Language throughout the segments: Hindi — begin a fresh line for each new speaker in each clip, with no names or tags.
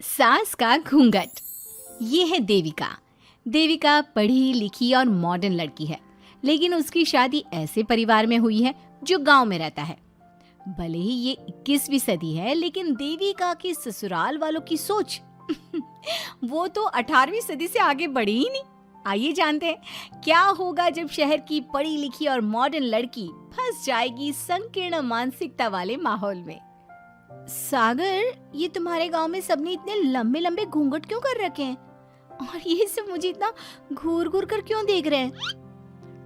सास का घूंघट। ये है देविका। देविका पढ़ी लिखी और मॉडर्न लड़की है, लेकिन उसकी शादी ऐसे परिवार में हुई है जो गांव में रहता है। भले ही ये 21वीं सदी है, लेकिन देविका की ससुराल वालों की सोच वो तो 18वीं सदी से आगे बढ़ी ही नहीं। आइए जानते हैं क्या होगा जब शहर की पढ़ी लिखी और मॉडर्न लड़की फंस जाएगी संकीर्ण मानसिकता वाले माहौल में। सागर, ये तुम्हारे गांव में सबने इतने लंबे लंबे घूंघट क्यों कर रखे हैं? और ये सब मुझे इतना घूर घूर कर क्यों देख रहे हैं?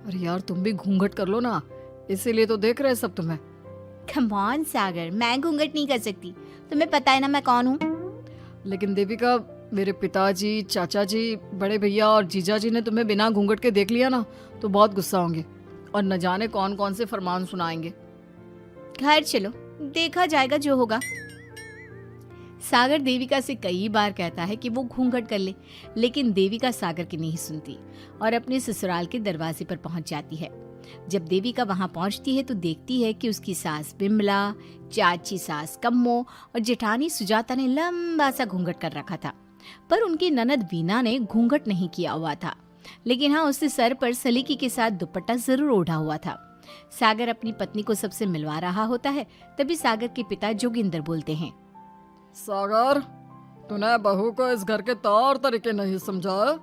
अरे यार, तुम भी घूंघट कर लो ना, इसीलिए तो देख रहे हैं सब तुम्हें।
कम ऑन सागर, मैं घूंघट नहीं कर सकती। तुम्हें पता है ना मैं कौन हूँ।
लेकिन देविका, मेरे पिताजी, चाचा जी, बड़े भैया और जीजा जी ने तुम्हें बिना घूंघट के देख लिया ना तो बहुत गुस्सा होंगे और न जाने कौन कौन से फरमान सुनाएंगे।
घर चलो, देखा जाएगा जो होगा। सागर देविका से कई बार कहता है कि वो घूंघट कर ले, लेकिन देविका सागर की नहीं सुनती और अपने ससुराल के दरवाजे पर पहुंच जाती है। जब देविका वहां पहुंचती है तो देखती है कि उसकी सास बिमला, चाची सास कम्मो और जेठानी सुजाता ने लंबा सा घूंघट कर रखा था, पर उनकी ननद वीना ने घूंघट नहीं किया हुआ था। लेकिन हाँ, उसने सर पर सलीकी के साथ दुपट्टा जरूर ओढ़ा हुआ था। सागर अपनी पत्नी को सबसे मिलवा रहा होता है, तभी सागर के पिता जोगिंदर बोलते हैं,
सागर, तूने बहू को इस घर के तौर तरीके नहीं समझा।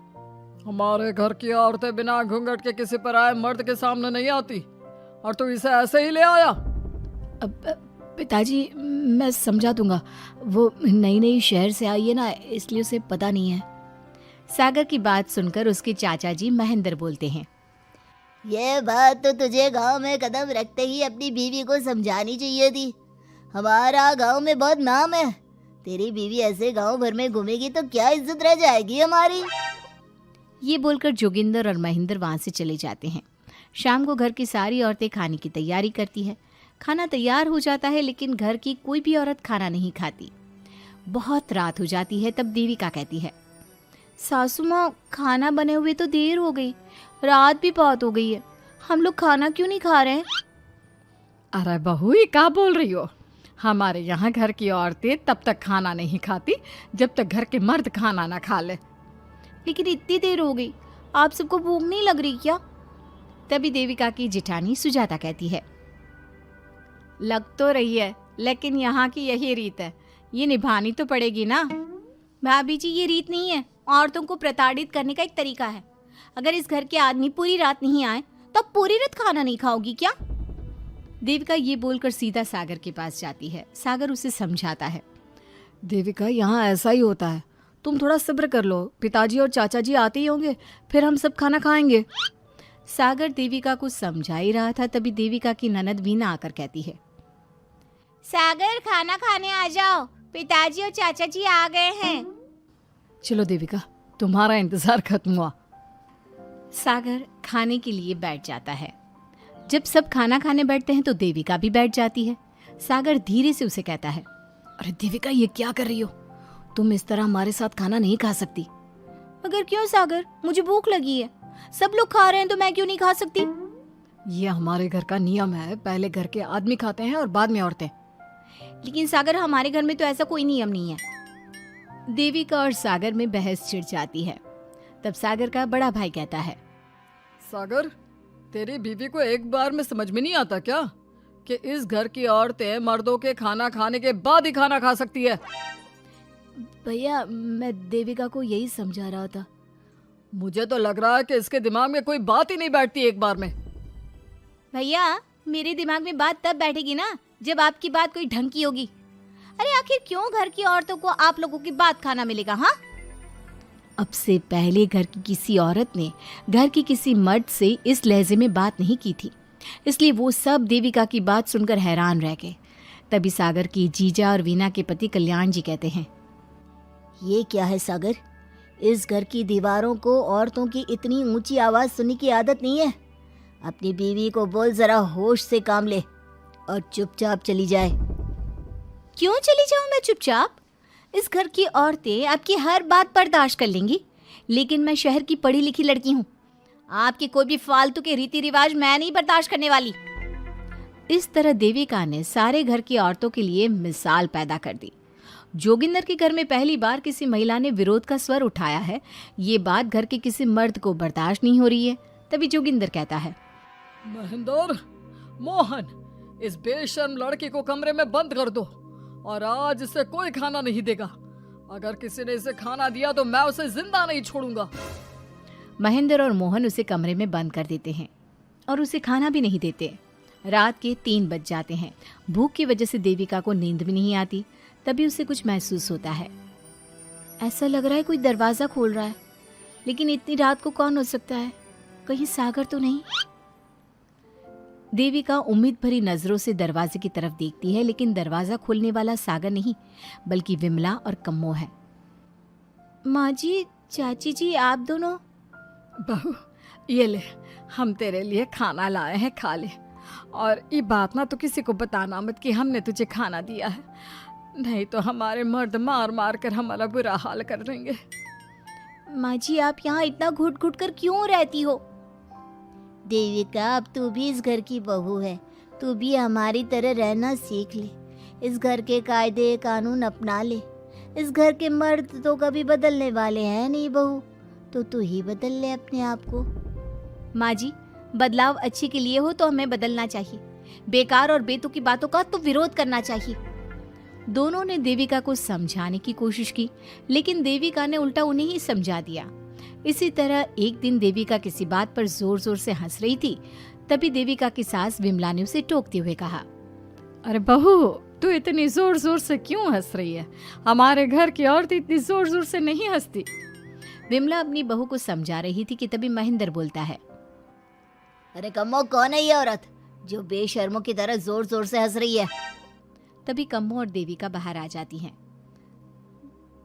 हमारे घर की औरतें बिना घूंघट के किसी पर आए मर्द के सामने नहीं आती और तू इसे ऐसे ही ले आया।
पिताजी, मैं समझा दूंगा। वो नई नई शहर से आई है ना, इसलिए उसे पता नहीं है। सागर की बात सुनकर उसके चाचा जी महेंद्र बोलते हैं,
ये बात तो तुझे गांव में कदम रखते ही अपनी बीवी को समझानी चाहिए थी। हमारा गांव में बहुत नाम है। तेरी बीवी ऐसे गांव भर में घूमेगी तो क्या इज्जत रह जाएगी हमारी।
ये बोलकर जोगिंदर और महेंद्र वहां से चले जाते हैं। शाम को घर की सारी औरतें खाने की तैयारी करती है। खाना तैयार हो जाता है, लेकिन घर की कोई भी औरत खाना नहीं खाती। बहुत रात हो जाती है, तब देविका कहती है, सासू माँ, खाना बने हुए तो देर हो गई, रात भी बहुत हो गई है, हम लोग खाना क्यों नहीं खा रहे हैं?
अरे बहू, ये क्या बोल रही हो? हमारे यहाँ घर की औरतें तब तक खाना नहीं खाती जब तक घर के मर्द खाना ना खा ले।
लेकिन इतनी देर हो गई, आप सबको भूख नहीं लग रही क्या? तभी देविका की जेठानी सुजाता कहती है, लग तो रही है, लेकिन यहाँ की यही रीत है, ये निभानी तो पड़ेगी ना। भाभी जी, ये रीत नहीं है, औरतों को प्रताड़ित करने का एक तरीका है। अगर इस घर के आदमी पूरी रात नहीं आए तो आप पूरी रात खाना नहीं खाओगी क्या? देविका ये बोलकर सीधा सागर के पास जाती है। सागर उसे समझाता है,
देविका, यहाँ ऐसा ही होता है, तुम थोड़ा सब्र कर लो, पिताजी और चाचा जी आते ही होंगे, फिर हम सब खाना खाएंगे।
सागर देविका को समझा ही रहा था, तभी देविका की ननद वीना आकर कहती है, सागर, खाना खाने आ जाओ, पिताजी और चाचा जी आ गए हैं।
चलो देविका, तुम्हारा इंतजार खत्म हुआ।
सागर खाने के लिए बैठ जाता है। जब सब खाना खाने बैठते हैं तो देविका भी बैठ जाती है। सागर धीरे से उसे कहता है,
अरे देविका, ये क्या कर रही हो? तुम इस तरह हमारे साथ खाना नहीं खा सकती।
मगर क्यों सागर, मुझे भूख लगी है, सब लोग खा रहे हैं तो मैं क्यों नहीं खा सकती?
ये हमारे घर का नियम है, पहले घर के आदमी खाते हैं और बाद में औरतें।
लेकिन सागर, हमारे घर में तो ऐसा कोई नियम नहीं है। देविका और सागर में बहस छिड़ जाती है। तब सागर का बड़ा भाई कहता है,
सागर, तेरी बीवी को एक बार में समझ में नहीं आता क्या कि इस घर की औरतें मर्दों के खाना खाने के बाद ही खाना खा सकती है?
भैया, मैं देविका को यही समझा रहा था।
मुझे तो लग रहा है कि इसके दिमाग में कोई बात ही नहीं बैठती एक बार में।
भैया, मेरे दिमाग में बात तब बैठेगी ना जब आपकी बात कोई ढंग की होगी। अरे आखिर क्यों घर की औरतों को आप लोगों की बात खाना मिलेगा? हाँ, अब से पहले घर की किसी औरत ने घर की किसी मर्द से इस लहजे में बात नहीं की थी, इसलिए वो सब देविका की बात सुनकर हैरान रह गए। तभी सागर की जीजा और वीना के पति कल्याण जी कहते हैं,
ये क्या है सागर, इस घर की दीवारों को औरतों की इतनी ऊंची आवाज सुनने की आदत नहीं है। अपनी बीवी को बोल जरा होश से काम ले और चुपचाप चली जाए।
क्यों चली जाऊं मैं चुपचाप? इस घर की औरतें आपकी हर बात बर्दाश्त कर लेंगी, लेकिन मैं शहर की पढ़ी लिखी लड़की हूँ। आपके कोई भी फालतू के रीति रिवाज मैं नहीं बर्दाश्त करने वाली। इस तरह देविका ने सारे घर की औरतों के लिए मिसाल पैदा कर दी। जोगिंदर के घर में पहली बार किसी महिला ने विरोध का स्वर उठाया है, ये बात घर के किसी मर्द को बर्दाश्त नहीं हो रही है। तभी जोगिंदर कहता है,
महेंद्र, मोहन, इस बेशर्म लड़की को कमरे में बंद कर दो और आज इसे कोई खाना नहीं देगा। अगर किसी ने इसे खाना दिया तो मैं उसे जिंदा नहीं छोड़ूंगा।
महेंद्र और मोहन उसे कमरे में बंद कर देते हैं और उसे खाना भी नहीं देते। रात के 3 बज जाते हैं। भूख की वजह से देविका को नींद भी नहीं आती। तभी उसे कुछ महसूस होता है। ऐसा लग रहा है कोई दरवाजा खोल रहा है, लेकिन इतनी रात को कौन हो सकता है? कहीं सागर तो नहीं? देविका उम्मीद भरी नजरों से दरवाजे की तरफ देखती है, लेकिन दरवाजा खोलने वाला सागर नहीं बल्कि विमला और कम्मो है। माँ जी, चाची जी, आप दोनों?
बहू, ये ले, हम तेरे लिए खाना लाए हैं, खा ले। और ये बात ना तो किसी को बताना मत कि हमने तुझे खाना दिया है, नहीं तो हमारे मर्द मार मार कर हमारा बुरा हाल कर देंगे।
माँ जी, आप यहाँ इतना घुट घुट कर क्यों रहती हो?
देविका, अब तू भी इस घर की बहू है, तू भी हमारी तरह रहना सीख ले। इस घर के कायदे कानून अपना ले। इस घर के मर्द तो कभी बदलने वाले हैं नहीं बहू, तो तू ही बदल ले अपने आप को।
माँ जी, बदलाव अच्छे के लिए हो तो हमें बदलना चाहिए। बेकार और बेतुकी बातों का तो विरोध करना चाहिए। दोनों ने देविका को समझाने की कोशिश की, लेकिन देविका ने उल्टा उन्हें ही समझा दिया। इसी तरह एक दिन देविका किसी बात पर जोर जोर से हंस रही थी। तभी देविका की सास विमला ने उसे टोकते हुए कहा,
अरे बहू, तू इतनी जोर जोर से क्यों हंस रही है? हमारे घर की औरत इतनी जोर जोर से नहीं हंसती।
विमला अपनी बहू को समझा रही थी कि तभी महेंद्र बोलता है,
अरे कम्मो, कौन है ये औरत जो बेशर्मों की तरह जोर जोर से हंस रही है?
तभी कम्मो और देविका बाहर आ जाती हैं।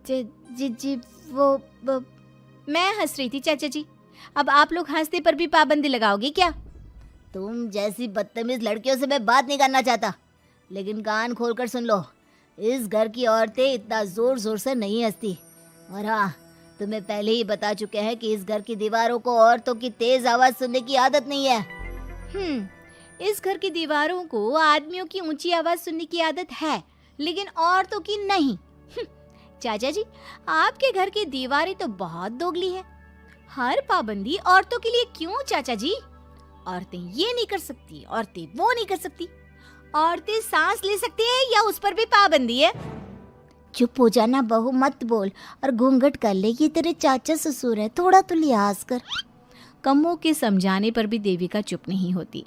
जी जी जी, वो
मैं हंस रही थी चाचा जी, अब आप लोग हंसने पर भी पाबंदी लगाओगे क्या?
तुम जैसी बदतमीज लड़कियों से मैं बात नहीं करना चाहता, लेकिन कान खोलकर सुन लो, इस घर की औरतें इतना जोर जोर से नहीं हंसती। और हाँ, तुम्हें पहले ही बता चुके हैं कि इस घर की दीवारों को औरतों की तेज आवाज सुनने की आदत नहीं है।
इस घर की दीवारों को आदमियों की ऊंची आवाज सुनने की आदत है, लेकिन औरतों की नहीं। चाचा जी, आपके घर की दीवारें तो बहुत दोगली है। हर पाबंदी औरतों के लिए क्यों चाचा जी? औरतें ये नहीं कर सकती, औरतें वो नहीं कर सकती। औरतें सांस ले सकती है या उस पर भी पाबंदी है?
चुप हो जाना बहू, मत बोल और घूंघट कर ले। ये तेरे चाचा ससुर है, थोड़ा तो लिहाज कर।
कम्मो के समझाने पर भी देविका चुप नहीं होती।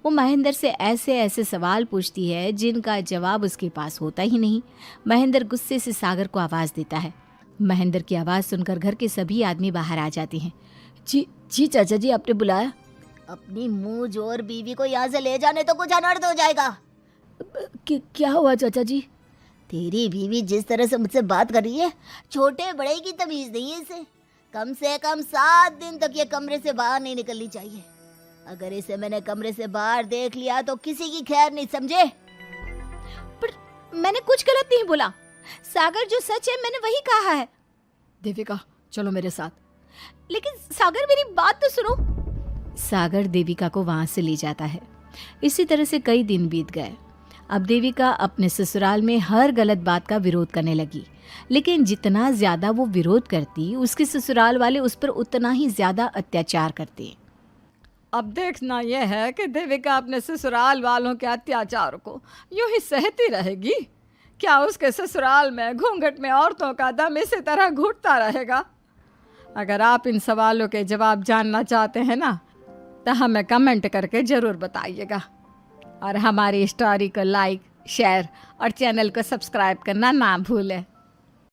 वो महेंद्र से ऐसे ऐसे सवाल पूछती है जिनका जवाब उसके पास होता ही नहीं। महेंद्र गुस्से से सागर को आवाज देता है। महेंद्र की आवाज सुनकर घर के सभी आदमी बाहर आ जाते हैं।
जी जी चाचा जी, आपने बुलाया? अपनी मुंह जोर बीवी को यहाँ से ले जाने तो कुछ अनर्थ हो जाएगा।
क्या हुआ चाचा जी?
तेरी बीवी जिस तरह से मुझसे बात कर रही है, छोटे बड़े की तमीज नहीं है इसे। कम से कम 7 दिन तक ये कमरे से बाहर नहीं निकलनी चाहिए। अगर इसे मैंने कमरे से बाहर देख लिया तो किसी की खैर नहीं, समझे?
पर मैंने कुछ गलत नहीं बोला। सागर, जो सच है मैंने वही कहा है।
देविका, चलो मेरे साथ।
लेकिन सागर, मेरी बात तो सुनो। सागर देविका को वहां से ले जाता है। इसी तरह से कई दिन बीत गए। अब देविका अपने ससुराल में हर गलत बात का विरोध करने लगी, लेकिन जितना ज्यादा वो विरोध करती, उसके ससुराल वाले उस पर उतना ही ज्यादा अत्याचार करते।
अब देखना यह है कि देविका अपने ससुराल वालों के अत्याचार को यूं ही सहती रहेगी। क्या उसके ससुराल में घूंघट में औरतों का दम इसी तरह घुटता रहेगा? अगर आप इन सवालों के जवाब जानना चाहते हैं ना, तो हमें कमेंट करके ज़रूर बताइएगा। और हमारी स्टोरी को लाइक, शेयर और चैनल को सब्सक्राइब करना ना भूलें।